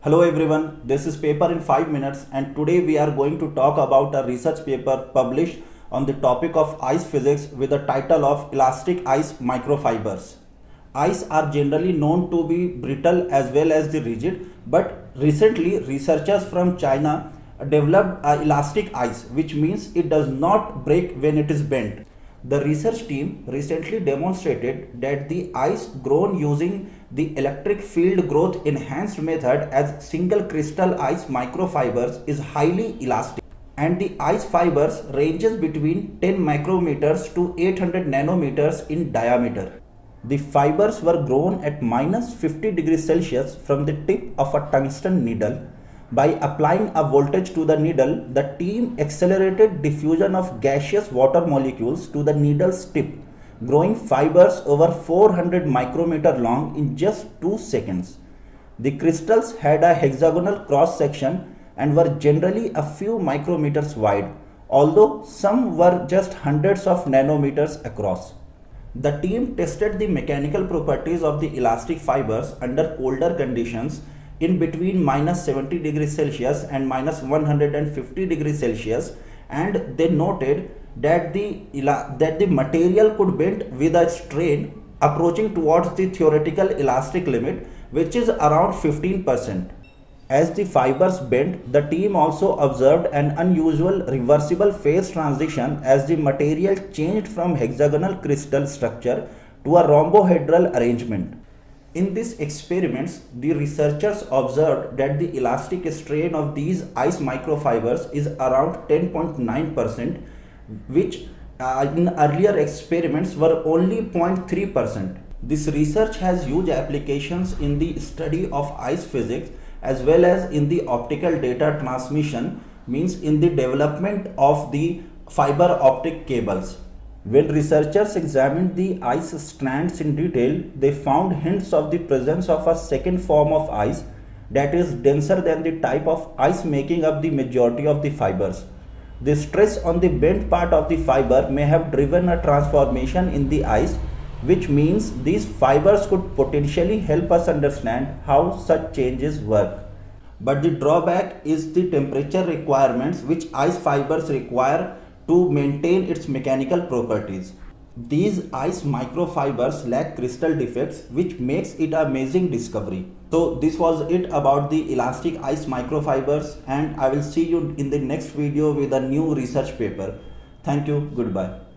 Hello everyone, this is Paper in 5 minutes and today we are going to talk about a research paper published on the topic of ice physics with the title of Elastic Ice Microfibers. Ice are generally known to be brittle as well as the rigid, but recently researchers from China developed a elastic ice, which means it does not break when it is bent. The research team recently demonstrated that the ice grown using the electric field growth enhanced method as single crystal ice microfibers is highly elastic, and the ice fibers ranges between 10 micrometers to 800 nanometers in diameter. The fibers were grown at minus 50 degrees Celsius from the tip of a tungsten needle. By applying a voltage to the needle, the team accelerated diffusion of gaseous water molecules to the needle's tip, growing fibers over 400 micrometer long in just 2 seconds. The crystals had a hexagonal cross section and were generally a few micrometers wide, although some were just hundreds of nanometers across. The team tested the mechanical properties of the elastic fibers under colder conditions in between minus 70 degrees Celsius and minus 150 degrees Celsius, and they noted that the material could bend with a strain approaching towards the theoretical elastic limit, which is around 15%. As the fibers bent, the team also observed an unusual reversible phase transition as the material changed from hexagonal crystal structure to a rhombohedral arrangement. In these experiments, the researchers observed that the elastic strain of these ice microfibers is around 10.9%, which in earlier experiments were only 0.3%. This research has huge applications in the study of ice physics as well as in the optical data transmission, means in the development of the fiber optic cables. When researchers examined the ice strands in detail, they found hints of the presence of a second form of ice that is denser than the type of ice making up the majority of the fibers. The stress on the bent part of the fiber may have driven a transformation in the ice, which means these fibers could potentially help us understand how such changes work. But the drawback is the temperature requirements which ice fibers require to maintain its mechanical properties. These ice microfibers lack crystal defects, which makes it an amazing discovery. So this was it about the elastic ice microfibers, and I will see you in the next video with a new research paper. Thank you. Goodbye.